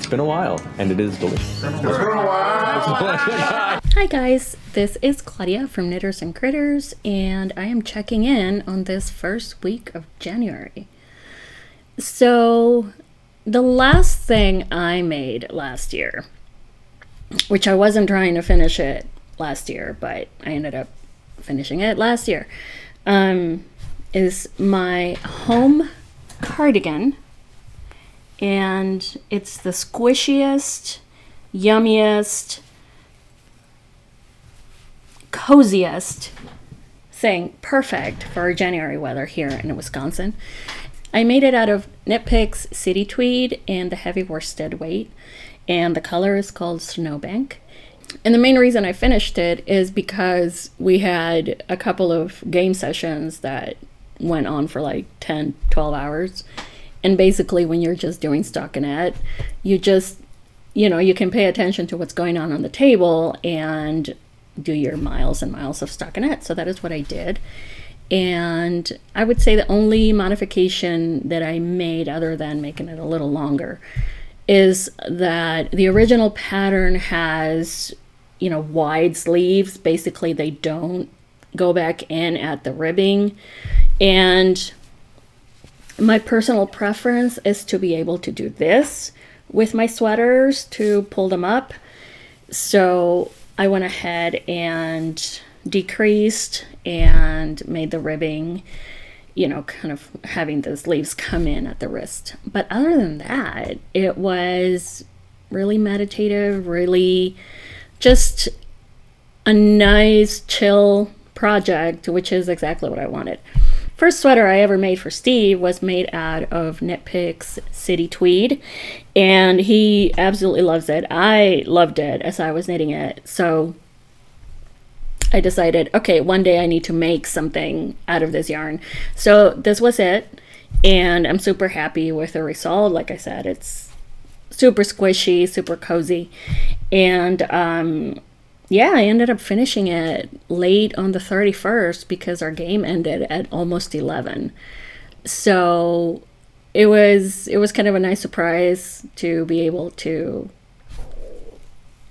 It's been a while, and it is delicious. It's been a while. Hi guys, this is Claudia from Knitters and Critters, and I am checking in on this first week of January. So, the last thing I made last year, which I wasn't trying to finish it last year, but I ended up finishing it last year, is my home cardigan. And it's the squishiest, yummiest, coziest thing, perfect for January weather here in Wisconsin. I made it out of Knit Picks City Tweed and the heavy worsted weight, and the color is called Snowbank. And the main reason I finished it is because we had a couple of game sessions that went on for like 10, 12 hours. And basically when you're just doing stockinette, you just, you can pay attention to what's going on the table and do your miles and miles of stockinette. So that is what I did. And I would say the only modification that I made, other than making it a little longer, is that the original pattern has, wide sleeves. Basically, they don't go back in at the ribbing. And my personal preference is to be able to do this with my sweaters to pull them up. So I went ahead and decreased and made the ribbing, kind of having the sleeves come in at the wrist. But other than that, it was really meditative, really just a nice, chill project, which is exactly what I wanted. First sweater I ever made for Steve was made out of Knit Picks City Tweed, and he absolutely loves it. I loved it as I was knitting it, so I decided, okay, one day I need to make something out of this yarn. So this was it, and I'm super happy with the result. Like I said, it's super squishy, super cozy, and I ended up finishing it late on the 31st because our game ended at almost 11. So it was kind of a nice surprise to be able to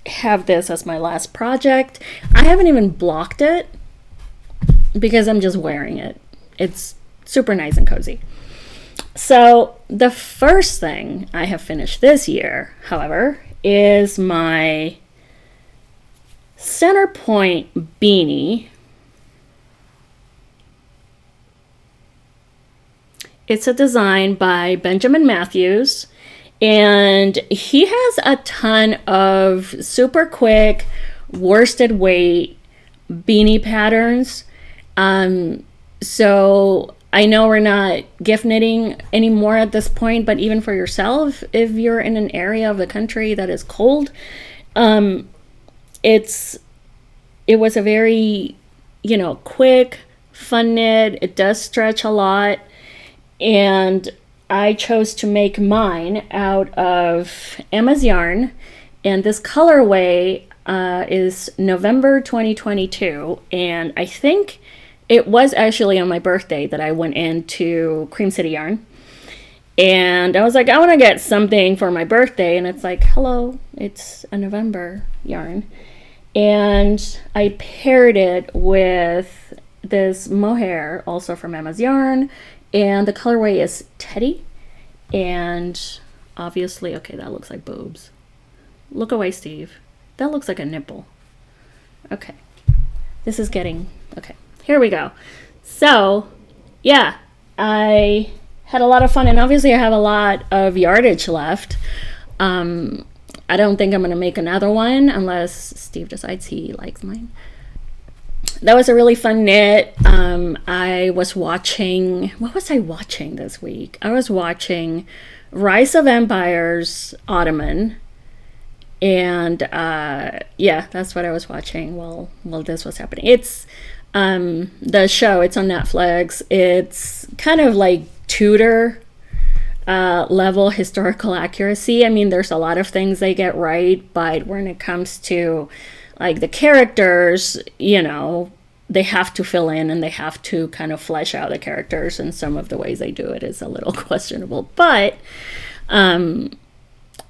have this as my last project. I haven't even blocked it because I'm just wearing it. It's super nice and cozy. So the first thing I have finished this year, however, is my center point beanie. It's a design by Benjamin Matthews, and he has a ton of super quick worsted weight beanie patterns. So I know we're not gift knitting anymore at this point, but even for yourself, if you're in an area of the country that is cold, it was a very, quick, fun knit. It does stretch a lot. And I chose to make mine out of Emma's yarn. And this colorway is November 2022. And I think it was actually on my birthday that I went into Cream City Yarn. And I was like, I want to get something for my birthday. And it's like, hello, it's a November yarn. And I paired it with this Mohair, also from Emma's Yarn. And the colorway is Teddy. And obviously, okay, that looks like boobs. Look away, Steve. That looks like a nipple. Okay. This is getting, okay, here we go. So, yeah, I had a lot of fun. And obviously, I have a lot of yardage left. I don't think I'm going to make another one unless Steve decides he likes mine. That was a really fun knit. I was watching, what was I watching this week? I was watching Rise of Empires Ottoman. And that's what I was watching while this was happening. It's the show, it's on Netflix. It's kind of like Tudor level historical accuracy. I mean, there's a lot of things they get right, but when it comes to like the characters, they have to fill in and they have to kind of flesh out the characters, and some of the ways they do it is a little questionable. But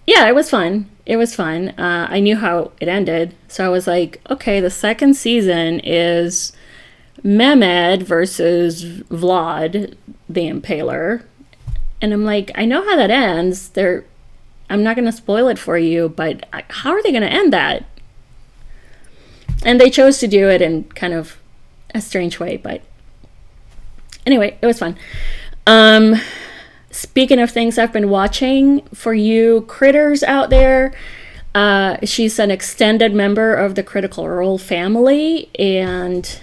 Yeah, it was fun. It was fun. I knew how it ended, so I was like, okay, the second season is Mehmed versus Vlad the Impaler, and I'm like, I know how that ends. I'm not going to spoil it for you, but how are they going to end that? And they chose to do it in kind of a strange way, but anyway, it was fun. Speaking of things I've been watching, for you critters out there, she's an extended member of the Critical Role family, and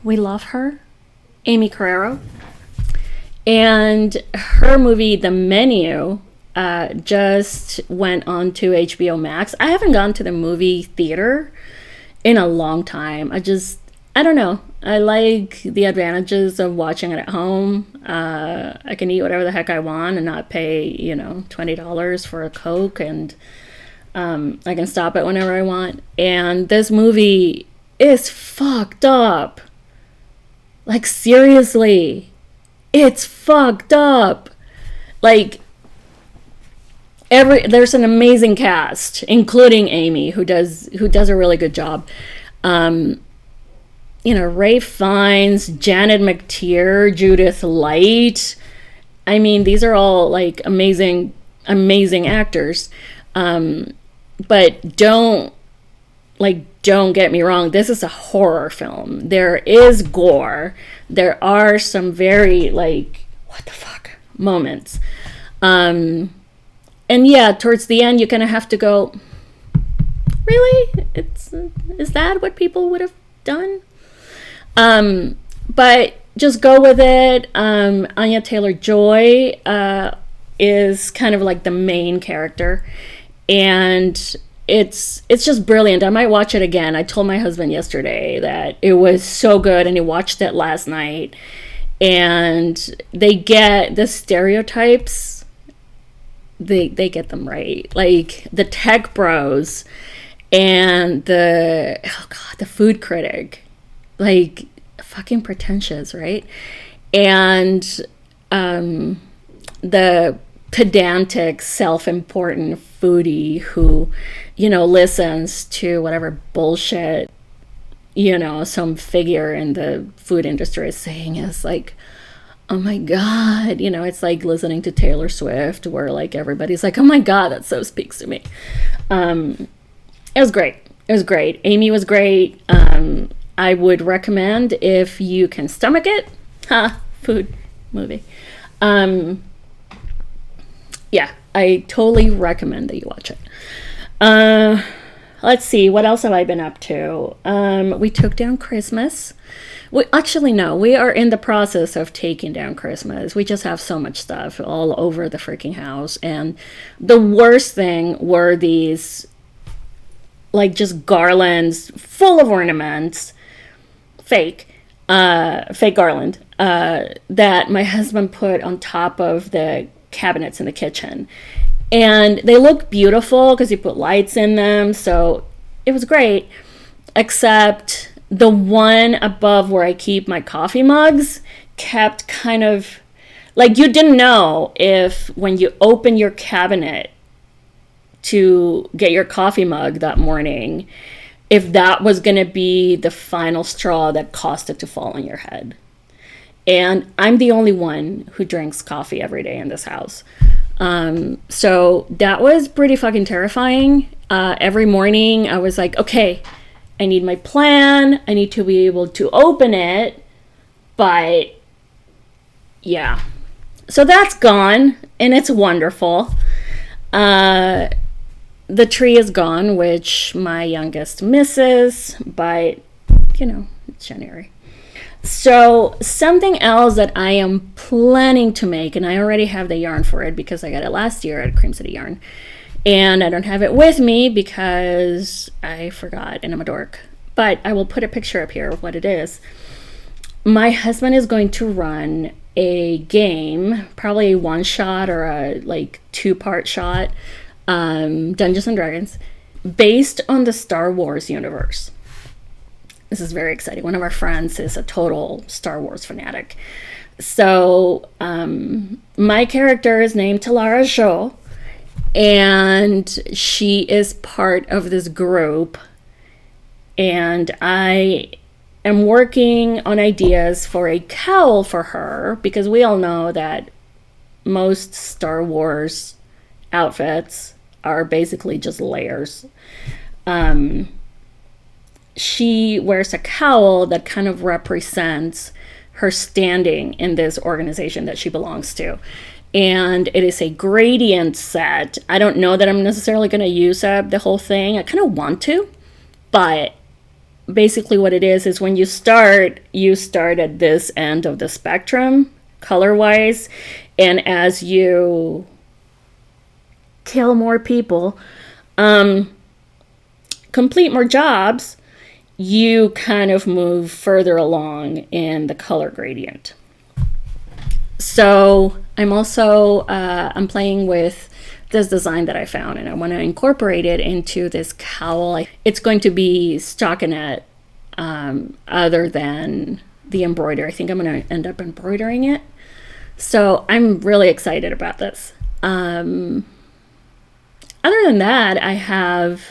we love her, Amy Carrero. And her movie, The Menu, just went on to HBO Max. I haven't gone to the movie theater in a long time. I don't know. I like the advantages of watching it at home. I can eat whatever the heck I want and not pay, $20 for a Coke, and I can stop it whenever I want. And this movie is fucked up. Like, seriously. It's fucked up. Like, there's an amazing cast, including Amy, who does a really good job. Ray Fiennes, Janet McTeer, Judith Light. I mean, these are all like amazing actors. But don't get me wrong, this is a horror film. There is gore. There are some very what the fuck moments. And yeah, towards the end you kind of have to go, really? Is that what people would have done? But just go with it. Anya Taylor-Joy is kind of like the main character, and it's just brilliant. I might watch it again. I told my husband yesterday that it was so good, and he watched it last night. And they get the stereotypes. They get them right. Like the tech bros and the food critic. Like, fucking pretentious, right? And the pedantic, self-important foodie who, listens to whatever bullshit, some figure in the food industry is saying, is like, oh my God, it's like listening to Taylor Swift, where like everybody's like, oh my God, that so speaks to me. It was great. It was great. Amy was great. I would recommend, if you can stomach it, food movie. Yeah, I totally recommend that you watch it. Let's see, what else have I been up to? We took down Christmas. We are in the process of taking down Christmas. We just have so much stuff all over the freaking house. And the worst thing were these, just garlands full of ornaments, fake garland, that my husband put on top of the cabinets in the kitchen. And they look beautiful because he put lights in them, so it was great, except the one above where I keep my coffee mugs kept kind of, you didn't know if when you open your cabinet to get your coffee mug that morning, if that was going to be the final straw that caused it to fall on your head. And I'm the only one who drinks coffee every day in this house. So that was pretty fucking terrifying. Every morning I was like, okay, I need my plan. I need to be able to open it. But yeah. So that's gone, and it's wonderful. The tree is gone, which my youngest misses, but it's January. So something else that I am planning to make, and I already have the yarn for it because I got it last year at Cream City Yarn, and I don't have it with me because I forgot and I'm a dork, but I will put a picture up here of what it is. My husband is going to run a game, probably a one shot or a 2-part shot, Dungeons and Dragons, based on the Star Wars universe. This is very exciting. One of our friends is a total Star Wars fanatic. So my character is named Talara Jo, and she is part of this group, and I am working on ideas for a cowl for her, because we all know that most Star Wars outfits are basically just layers. She wears a cowl that kind of represents her standing in this organization that she belongs to. And it is a gradient set. I don't know that I'm necessarily going to use up the whole thing. I kind of want to, but basically what it is when you start at this end of the spectrum, color-wise, and as you kill more people, complete more jobs, you kind of move further along in the color gradient. So I'm also I'm playing with this design that I found, and I want to incorporate it into this cowl. It's going to be stockinette other than the embroidery. I think I'm going to end up embroidering it. So I'm really excited about this. Other than that, I have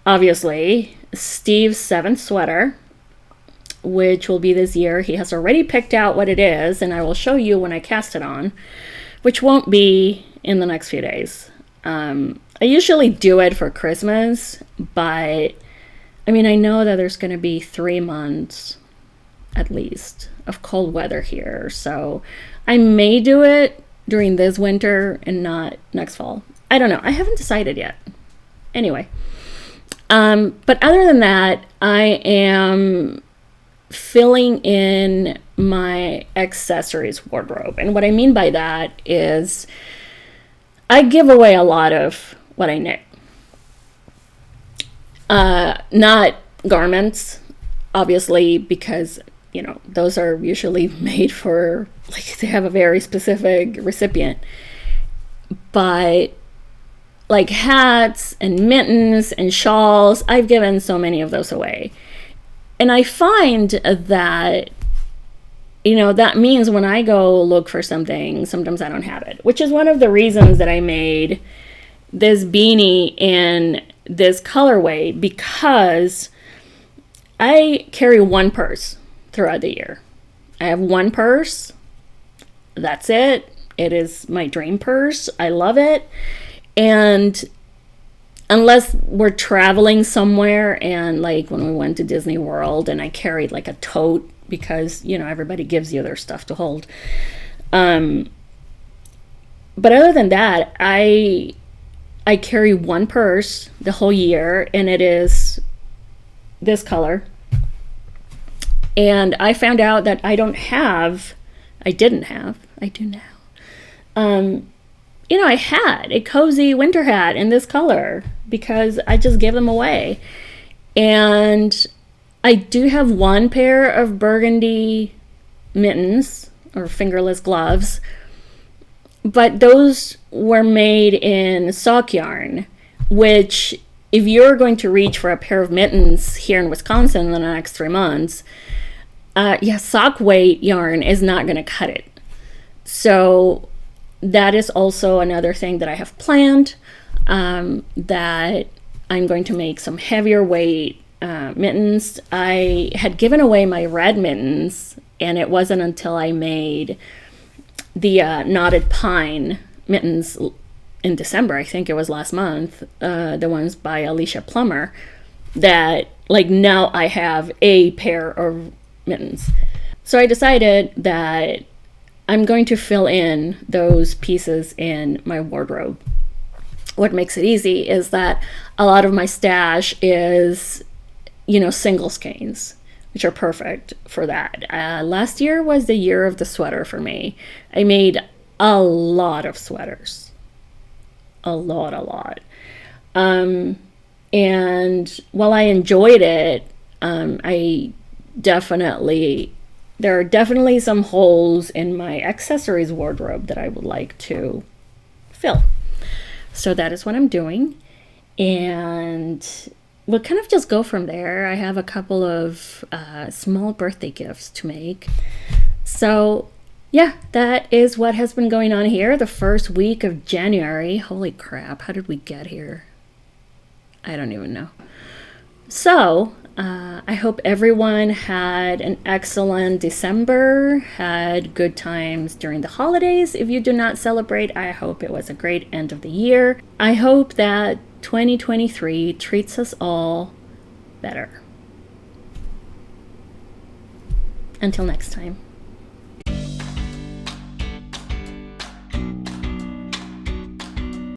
obviously Steve's 7th sweater, which will be this year. He has already picked out what it is, and I will show you when I cast it on, which won't be in the next few days. I usually do it for Christmas, but I mean, I know that there's going to be 3 months at least of cold weather here, so I may do it during this winter and not next fall. I don't know. I haven't decided yet. Anyway, but other than that, I am filling in my accessories wardrobe. And what I mean by that is I give away a lot of what I knit. Not garments, obviously, because, you know, those are usually made for, like, they have a very specific recipient. But like hats and mittens and shawls, I've given so many of those away. And I find that, you know, that means when I go look for something, sometimes I don't have it, which is one of the reasons that I made this beanie in this colorway, because I carry one purse throughout the year. I have one purse. That's it. It is my dream purse. I love it. And unless we're traveling somewhere, and like when we went to Disney World and I carried like a tote because, you know, everybody gives you their stuff to hold. But other than that, I carry one purse the whole year, and it is this color. And I found out that I do now. You know, I had a cozy winter hat in this color because I just give them away. And I do have one pair of burgundy mittens or fingerless gloves, but those were made in sock yarn, which if you're going to reach for a pair of mittens here in Wisconsin in the next 3 months, sock weight yarn is not going to cut it. So that is also another thing that I have planned, that I'm going to make some heavier weight mittens. I had given away my red mittens, and it wasn't until I made the knotted pine mittens in December, I think it was last month, the ones by Alicia Plummer, that like now I have a pair of mittens. So I decided that I'm going to fill in those pieces in my wardrobe. What makes it easy is that a lot of my stash is, you know, single skeins, which are perfect for that. Last year was the year of the sweater for me. I made a lot of sweaters. A lot. And while I enjoyed it, there are definitely some holes in my accessories wardrobe that I would like to fill. So that is what I'm doing. And we'll kind of just go from there. I have a couple of small birthday gifts to make. So yeah, that is what has been going on here the first week of January. Holy crap, how did we get here? I don't even know. So, I hope everyone had an excellent December, had good times during the holidays. If you do not celebrate, I hope it was a great end of the year. I hope that 2023 treats us all better. Until next time.